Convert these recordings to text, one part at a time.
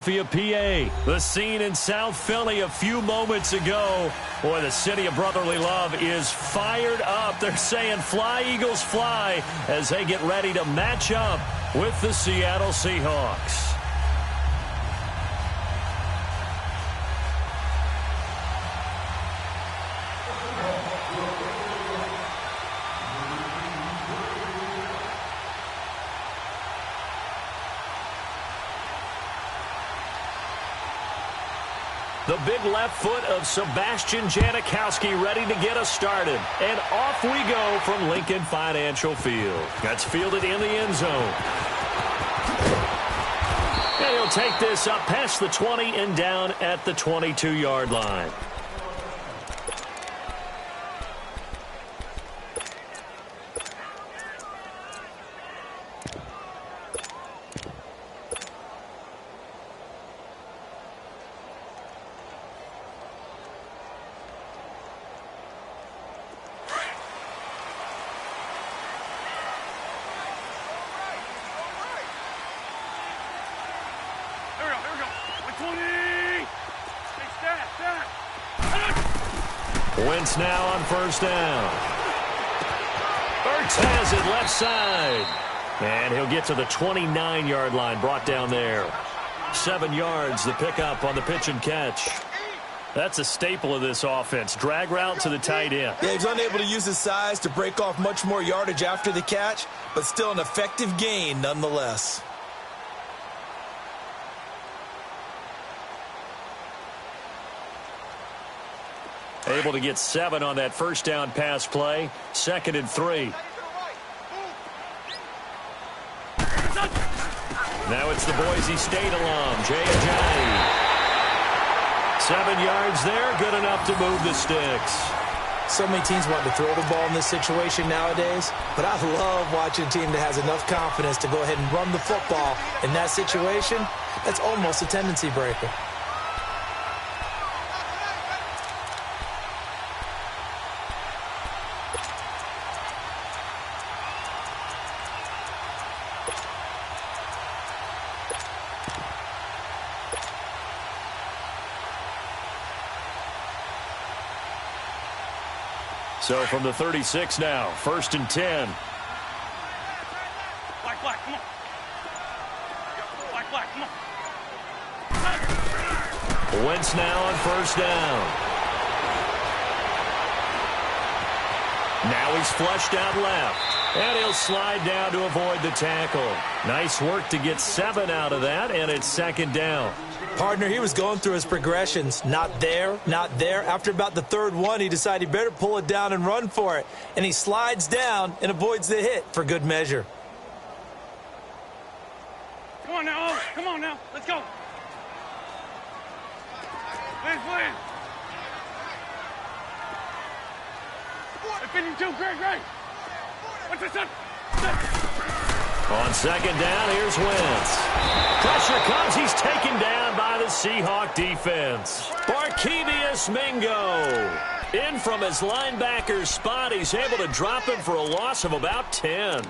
Philadelphia, PA. The scene in South Philly a few moments ago. Boy, the city of brotherly love is fired up. They're saying fly, Eagles, fly, as they get ready to match up with the Seattle Seahawks. The big left foot of Sebastian Janikowski ready to get us started. And off we go from Lincoln Financial Field. That's fielded in the end zone. And he'll take this up past the 20 and down at the 22-yard line. Wentz now on first down. Ertz has it left side. And he'll get to the 29-yard line, brought down there. 7 yards, the pickup on the pitch and catch. That's a staple of this offense. Drag route to the tight end. Yeah, he's unable to use his size to break off much more yardage after the catch, but still an effective gain nonetheless. Able to get 7 on that first down pass play. 2nd and 3. Now it's the Boise State alum, Jay Ajayi. 7 yards there, good enough to move the sticks. So many teams want to throw the ball in this situation nowadays, but I love watching a team that has enough confidence to go ahead and run the football. In that situation, that's almost a tendency breaker. So from the 36 now, 1st and 10. Black, come on. Black, come on. Wentz now on first down. Now he's flushed out left. And he'll slide down to avoid the tackle. Nice work to get 7 out of that, and it's 2nd down. Partner, he was going through his progressions. Not there, not there. After about the 3rd one, he decided he better pull it down and run for it. And he slides down and avoids the hit for good measure. Come on now, Owen. Come on now. Let's go. Please. They're 52. Great. What's this up? On 2nd down, here's Wentz. Pressure comes. He's taken down by the Seahawk defense. Barkevious Mingo. In from his linebacker spot. He's able to drop him for a loss of about 10.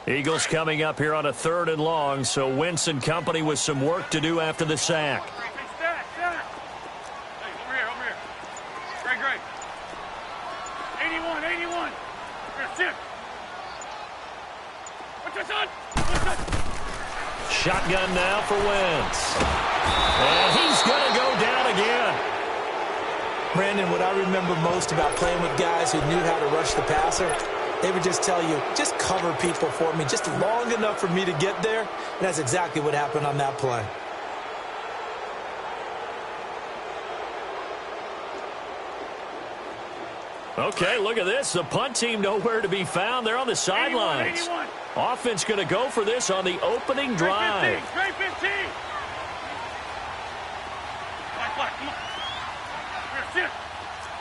Eagles coming up here on a 3rd and long, so Wentz and company with some work to do after the sack. Hey, over here. Great. 81. Sit. What's this on? Shotgun now for Wentz. And he's going to go down again. Brandon, what I remember most about playing with guys who knew how to rush the passer, they would just tell you, just cover people for me, just long enough for me to get there. And that's exactly what happened on that play. Okay, look at this. The punt team nowhere to be found. They're on the sidelines. 81. Offense going to go for this on the opening drive. Straight 15. Black, come on. Here, sit.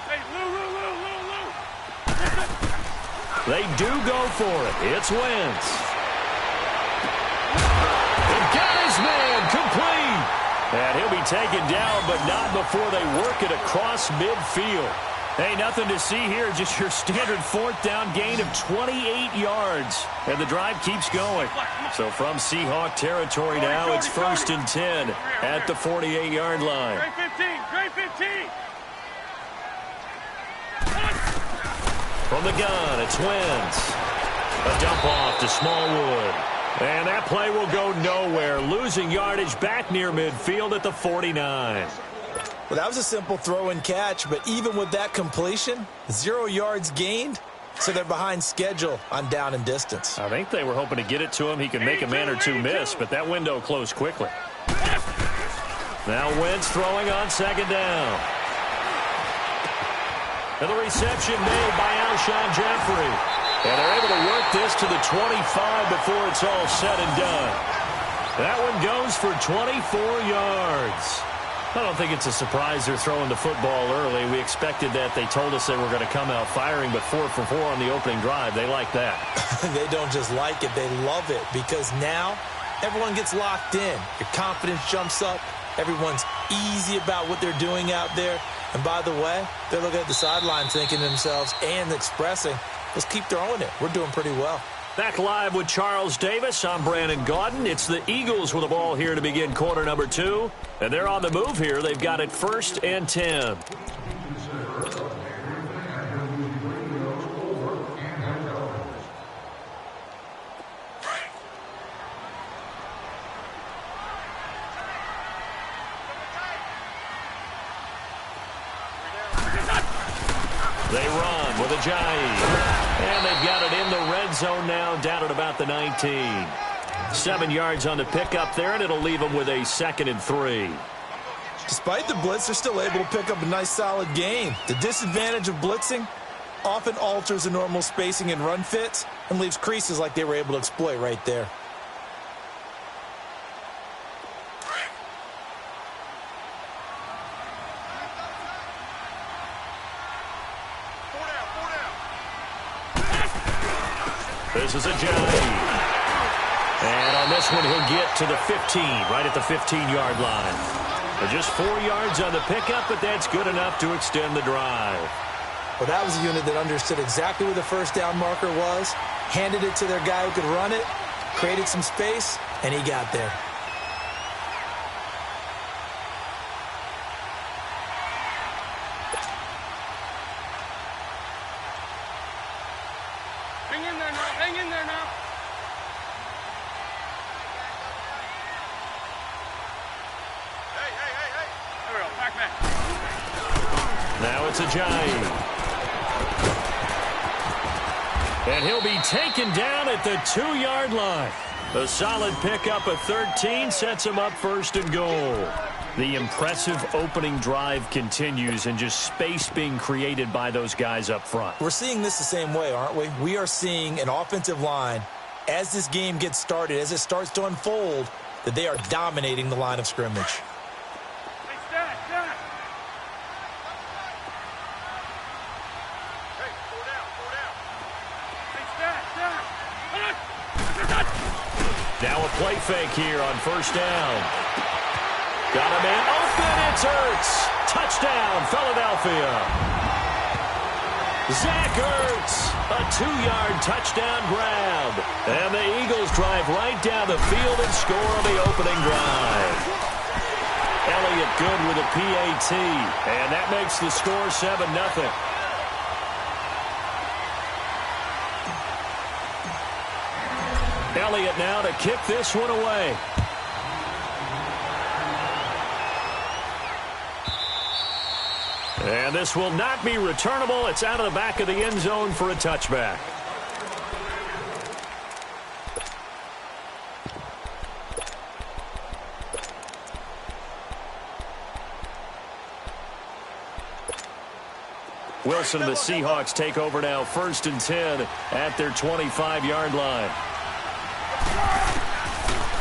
Hey, Lou. They do go for it. It's Wentz. It got his man. And he'll be taken down, but not before they work it across midfield. Hey, nothing to see here, just your standard fourth down gain of 28 yards. And the drive keeps going. So from Seahawk territory now, it's 1st and 10 at the 48-yard line. Trey 15, Trey 15. From the gun, it's Wentz. A dump off to Smallwood. And that play will go nowhere, losing yardage back near midfield at the 49. Well, that was a simple throw and catch, but even with that completion, 0 yards gained, so they're behind schedule on down and distance. I think they were hoping to get it to him. He could make a man or two miss, but that window closed quickly. Now Wentz throwing on 2nd down. And the reception made by Alshon Jeffrey. And they're able to work this to the 25 before it's all said and done. That one goes for 24 yards. I don't think it's a surprise they're throwing the football early. We expected that. They told us they were going to come out firing, but 4 for 4 on the opening drive. They like that. They don't just like it, they love it, because now everyone gets locked in. Your confidence jumps up. Everyone's easy about what they're doing out there. And by the way, they're looking at the sideline thinking to themselves and expressing, let's keep throwing it. We're doing pretty well. Back live with Charles Davis. I'm Brandon Gaudin. It's the Eagles with the ball here to begin quarter number 2. And they're on the move here. They've got it 1st and 10. They run with Ajayi. And they've got it in the red zone now, down at about the 19. 7 yards on the pickup there, and it'll leave them with a 2nd and 3. Despite the blitz, they're still able to pick up a nice, solid gain. The disadvantage of blitzing often alters the normal spacing and run fits and leaves creases like they were able to exploit right there. This is Ajayi. And on this one, he'll get to the 15, right at the 15-yard line. They're just 4 yards on the pickup, but that's good enough to extend the drive. Well, that was a unit that understood exactly where the first down marker was, handed it to their guy who could run it, created some space, and he got there. Hang in there now, hang in there now. Hey. There we go, back. Now it's Ajayi. And he'll be taken down at the 2-yard line. A solid pickup of 13 sets him up 1st and goal. The impressive opening drive continues, and just space being created by those guys up front. We're seeing this the same way, aren't we? We are seeing an offensive line, as this game gets started, as it starts to unfold, that they are dominating the line of scrimmage. Hey, Stat. Hey, four down. Hey, Stat. Now a play fake here on 1st down. Got a man open. It's Ertz. Touchdown, Philadelphia. Zach Ertz, a 2-yard touchdown grab. And the Eagles drive right down the field and score on the opening drive. Elliott good with a PAT. And that makes the score 7-0. Elliott now to kick this one away. And this will not be returnable. It's out of the back of the end zone for a touchback. Wilson and the Seahawks take over now, 1st and 10 at their 25-yard line.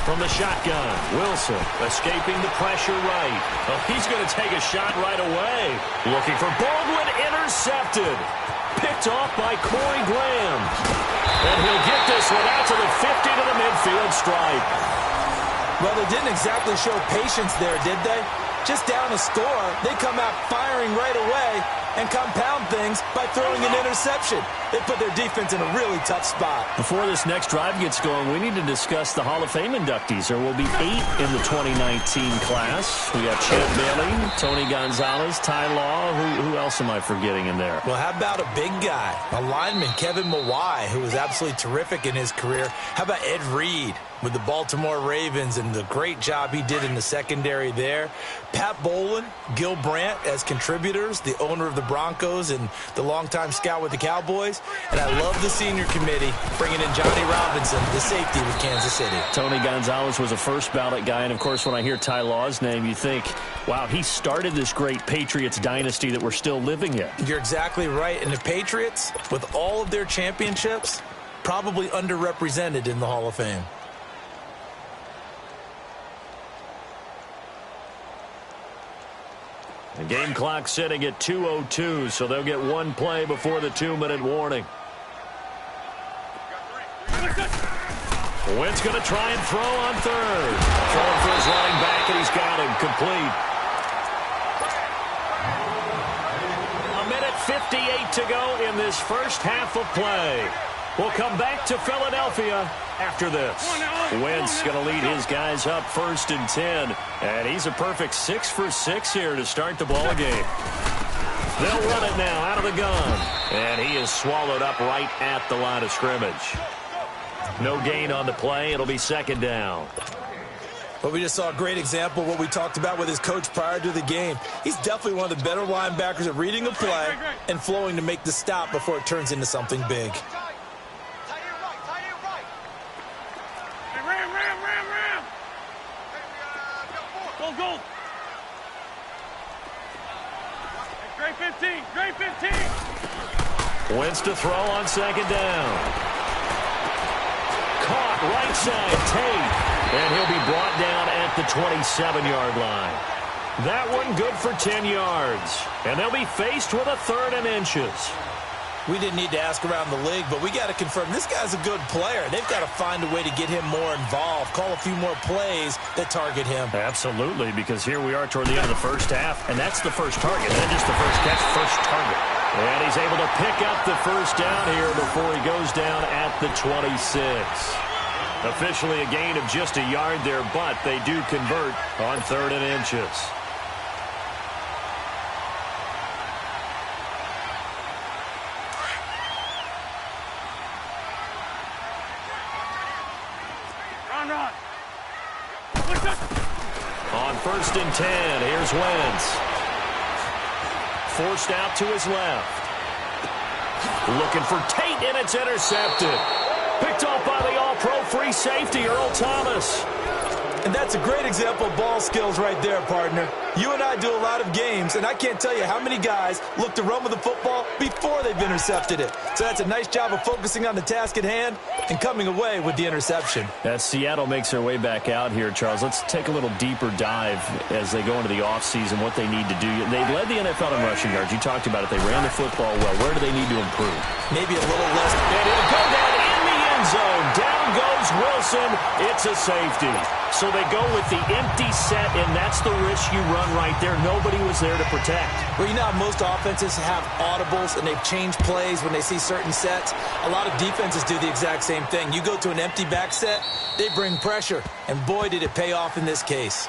From the shotgun, Wilson escaping the pressure right. Oh, he's going to take a shot right away. Looking for Baldwin, intercepted. Picked off by Corey Graham. And he'll get this one out to the 50 to the midfield stripe. Well, they didn't exactly exactly show patience there, did they? Just down a score, they come out firing right away and compound things by throwing an interception. They put their defense in a really tough spot. Before this next drive gets going, we need to discuss the Hall of Fame inductees. There will be 8 in the 2019 class. We got Chet Bailey, Tony Gonzalez, Ty Law. Who else am I forgetting in there? Well, how about a big guy, a lineman, Kevin Mawai, who was absolutely terrific in his career. How about Ed Reed with the Baltimore Ravens and the great job he did in the secondary there? Pat Bowlen, Gil Brandt as contributors, the owner of the Broncos and the longtime scout with the Cowboys. And I love the senior committee bringing in Johnny Robinson, the safety with Kansas City. Tony Gonzalez was a first ballot guy. And, of course, when I hear Ty Law's name, you think, wow, he started this great Patriots dynasty that we're still living in. You're exactly right. And the Patriots, with all of their championships, probably underrepresented in the Hall of Fame. The game clock sitting at 2:02, so they'll get one play before the 2-minute warning. Wentz going to try and throw on third. Throwing for his running back, and he's got him complete. 1:58 to go in this first half of play. We'll come back to Philadelphia after this. Wentz going to lead his guys up 1st and 10. And he's a perfect 6 for 6 here to start the ball game. They'll run it now out of the gun. And he is swallowed up right at the line of scrimmage. No gain on the play. It'll be 2nd down. But we just saw a great example of what we talked about with his coach prior to the game. He's definitely one of the better linebackers at reading a play and flowing to make the stop before it turns into something big. Go. Great 15. Great 15. Wentz to throw on 2nd down. Caught right side, Tate. And he'll be brought down at the 27-yard line. That one good for 10 yards. And they'll be faced with a 3rd and inches. We didn't need to ask around the league, but we got to confirm this guy's a good player. They've got to find a way to get him more involved, call a few more plays that target him. Absolutely, because here we are toward the end of the first half, and that's the first target, not just the first catch, first target. And he's able to pick up the first down here before he goes down at the 26. Officially a gain of just a yard there, but they do convert on 3rd and inches. Run. On 1st and 10, here's Wentz. Forced out to his left. Looking for Tate, and it's intercepted. Picked off by the all-pro free safety, Earl Thomas. And that's a great example of ball skills right there, partner. You and I do a lot of games, and I can't tell you how many guys look to run with the football before they've intercepted it. So that's a nice job of focusing on the task at hand and coming away with the interception. As Seattle makes their way back out here, Charles, let's take a little deeper dive as they go into the offseason, what they need to do. They led the NFL in rushing yards. You talked about it. They ran the football well. Where do they need to improve? Maybe a little less. And it'll go down in the end zone. Down goes Wilson. It's a safety. So they go with the empty set, and that's the risk you run right there. Nobody was there to protect. Well, you know how most offenses have audibles, and they've changed plays when they see certain sets. A lot of defenses do the exact same thing. You go to an empty back set, they bring pressure, and boy, did it pay off in this case.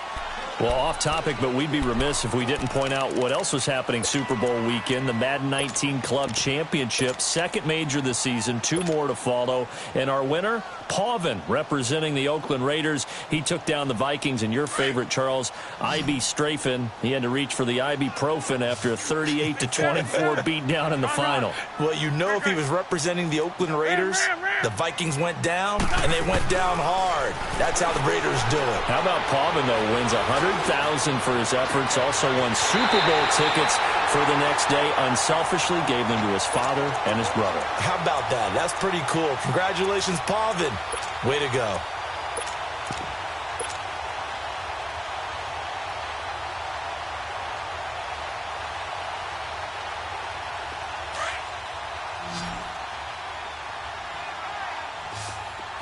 Well, off topic, but we'd be remiss if we didn't point out what else was happening Super Bowl weekend. The Madden 19 Club Championship, 2nd major this season, 2 more to follow. And our winner, Pauvin, representing the Oakland Raiders. He took down the Vikings, and your favorite, Charles, I.B. Strafen. He had to reach for the ibuprofen after a 38-24 beatdown in the final. Well, you know if he was representing the Oakland Raiders, the Vikings went down, and they went down hard. That's how the Raiders do it. How about Pauvin, though, wins $100,000 for his efforts, also won Super Bowl tickets for the next day, unselfishly gave them to his father and his brother. How about that? That's pretty cool. Congratulations, Pauvin. Way to go.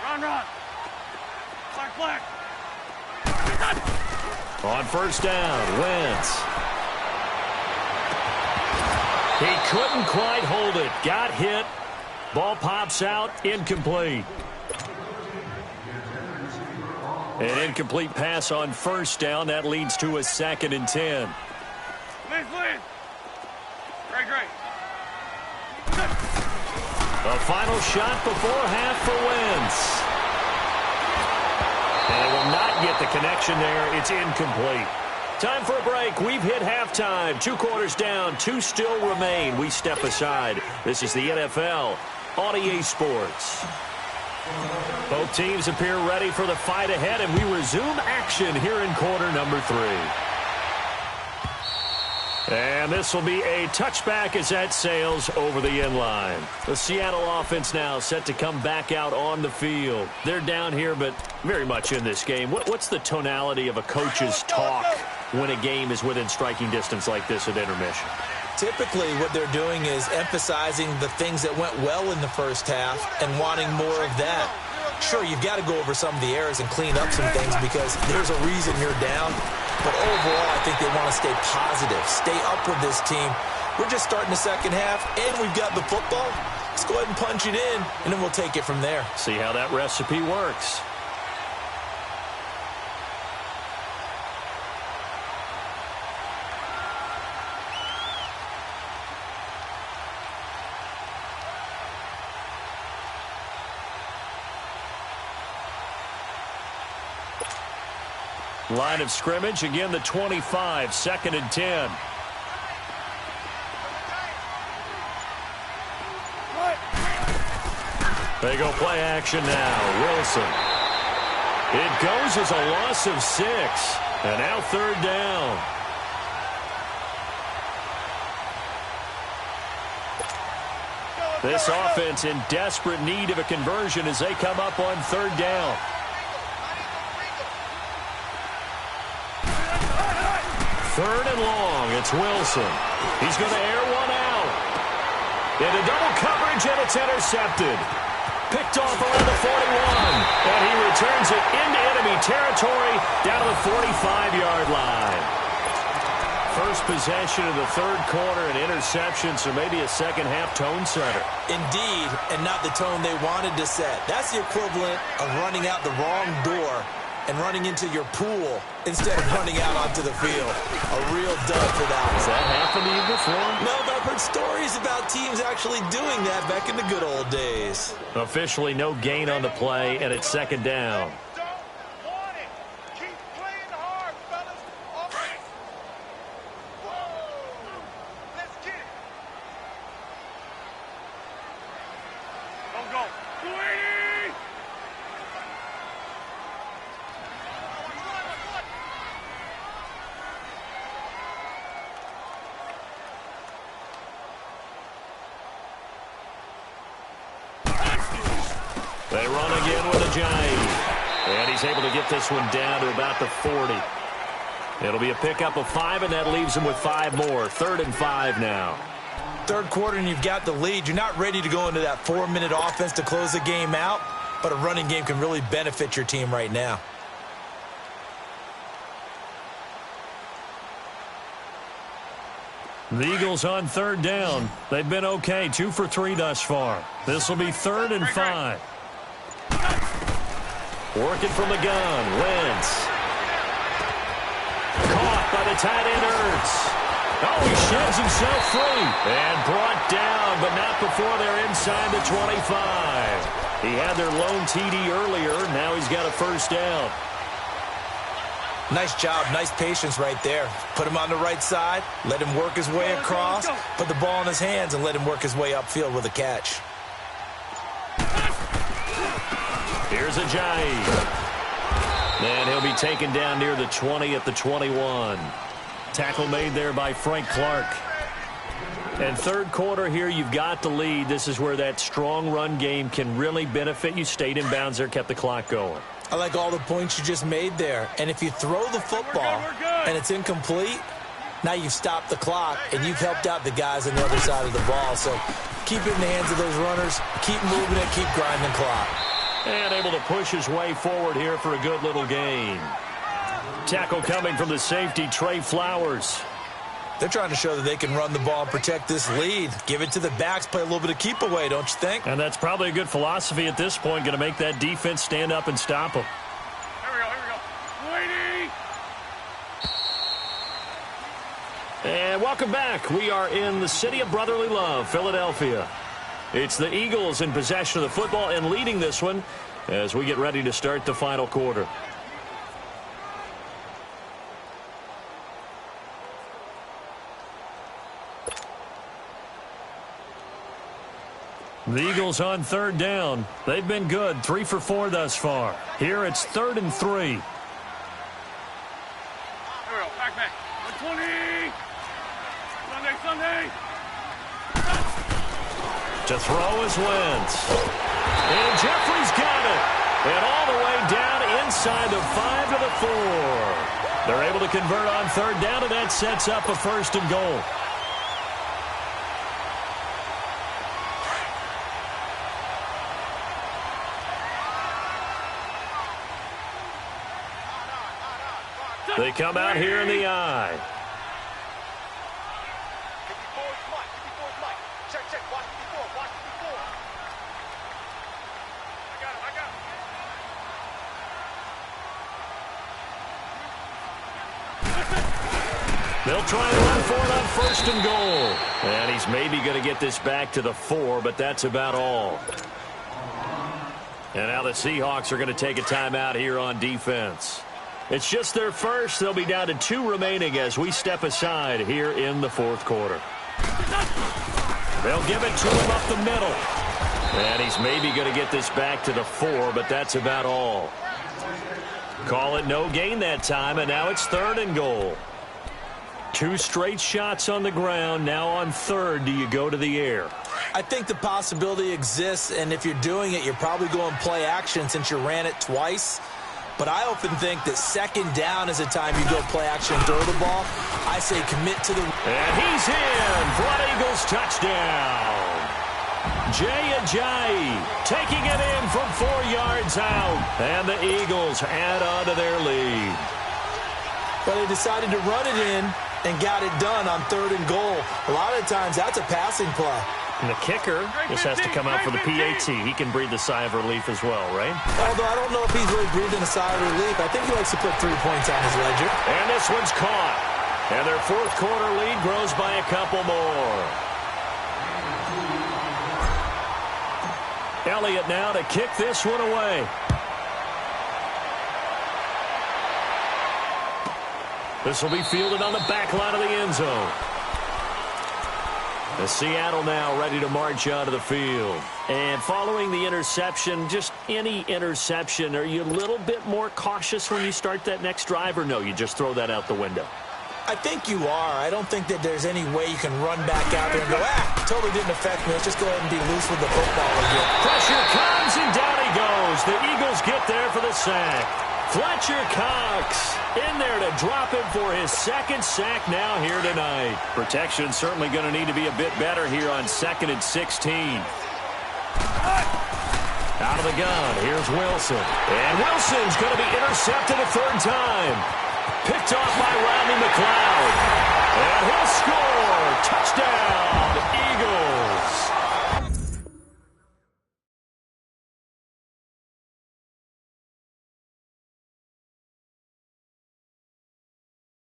Run. Black. On first down, Wentz. He couldn't quite hold it. Got hit. Ball pops out. Incomplete. An incomplete pass on first down. That leads to a 2nd and 10. Great. A final shot before half for Wentz. And it will not get the connection there. It's incomplete. Time for a break. We've hit halftime. 2 quarters down. 2 still remain. We step aside. This is the NFL on EA Sports. Both teams appear ready for the fight ahead, and we resume action here in quarter number 3. And this will be a touchback as that sails over the end line. The Seattle offense now set to come back out on the field. They're down here, but very much in this game. What's the tonality of a coach's talk when a game is within striking distance like this at intermission? Typically, what they're doing is emphasizing the things that went well in the first half and wanting more of that. Sure, you've got to go over some of the errors and clean up some things because there's a reason you're down. But overall, I think they want to stay positive, stay up with this team. We're just starting the second half, and we've got the football. Let's go ahead and punch it in, and then we'll take it from there. See how that recipe works. Line of scrimmage, again the 25, 2nd and 10. They go play action now. Wilson. It goes as a loss of 6. And now 3rd down. This offense in desperate need of a conversion as they come up on 3rd down. 3rd and long. It's Wilson. He's going to air one out. Into double coverage, and it's intercepted. Picked off around the 41. And he returns it into enemy territory down to the 45-yard line. First possession of the 3rd quarter, an interception, so maybe a second-half tone setter. Indeed, and not the tone they wanted to set. That's the equivalent of running out the wrong door and running into your pool instead of running out onto the field. A real dud for that. Has that happened to you before? No, but I've heard stories about teams actually doing that back in the good old days. Officially no gain on the play, and it's 2nd down. They run again with a giant. And he's able to get this one down to about the 40. It'll be a pickup of 5, and that leaves him with 5 more. 3rd and 5 now. 3rd quarter, and you've got the lead. You're not ready to go into that 4-minute offense to close the game out, but a running game can really benefit your team right now. The Eagles on 3rd down. They've been okay, 2 for 3 thus far. This will be 3rd and 5. Working from the gun, Wentz. Caught by the tight end, Ertz. Oh, he sheds himself free. And brought down, but not before they're inside the 25. He had their lone TD earlier. Now he's got a 1st down. Nice job, nice patience right there. Put him on the right side, let him work his way across, put the ball in his hands, and let him work his way upfield with a catch. Here's Ajayi. And he'll be taken down near the 20 at the 21. Tackle made there by Frank Clark. And 3rd quarter here, you've got the lead. This is where that strong run game can really benefit you. Stayed in bounds there, kept the clock going. I like all the points you just made there. And if you throw the football and it's incomplete, now you've stopped the clock and you've helped out the guys on the other side of the ball. So keep it in the hands of those runners. Keep moving it. Keep grinding the clock. And able to push his way forward here for a good little gain. tackle coming from the safety, Trey Flowers. They're trying to show that they can run the ball and protect this lead. Give it to the backs, play a little bit of keep away, don't you think? And that's probably a good philosophy at this point, going to make that defense stand up and stop them. Here we go. Waiting. And welcome back. We are in the city of brotherly love, Philadelphia. It's the Eagles in possession of the football and leading this one as we get ready to start the final quarter. The Eagles on third down. They've been good, 3 for 4 thus far. Here it's 3rd and 3. Here we go. Back. 120. Sunday. To throw is Wentz. And Jeffrey's got it. And all the way down inside the 5 to the 4. They're able to convert on third down, and that sets up a 1st and goal. They come out here in the eye. They'll try and run for it on 1st and goal. And he's maybe going to get this back to the 4, but that's about all. And now the Seahawks are going to take a timeout here on defense. It's just their first. They'll be down to 2 remaining as we step aside here in the 4th quarter. They'll give it to him up the middle. And he's maybe going to get this back to the 4, but that's about all. Call it no gain that time, and now it's 3rd and goal. 2 straight shots on the ground. Now on 3rd, do you go to the air? I think the possibility exists, and if you're doing it, you're probably going play action since you ran it twice. But I often think that 2nd down is a time you go play action and throw the ball. I say commit to the... And he's in for an Eagles touchdown. Jay Ajayi taking it in from 4 yards out. And the Eagles add on to their lead. But they decided to run it in and got it done on 3rd and goal. A lot of times, that's a passing play. And the kicker just has to come out for the PAT. He can breathe a sigh of relief as well, right? Although I don't know if he's really breathing a sigh of relief. I think he likes to put 3 points on his ledger. And this one's caught. And their 4th quarter lead grows by a couple more. Elliott now to kick this one away. This will be fielded on the back line of the end zone. The Seattle now ready to march onto the field. And following the interception, just any interception, are you a little bit more cautious when you start that next drive, or no, you just throw that out the window? I think you are. I don't think that there's any way you can run back out there and go, totally didn't affect me. Let's just go ahead and be loose with the football again. Pressure comes, and down he goes. The Eagles get there for the sack. Fletcher Cox in there to drop him for his 2nd sack now here tonight. Protection certainly going to need to be a bit better here on 2nd and 16. Out of the gun, here's Wilson. And Wilson's going to be intercepted a 3rd time. Picked off by Rodney McLeod. And he'll score. Touchdown.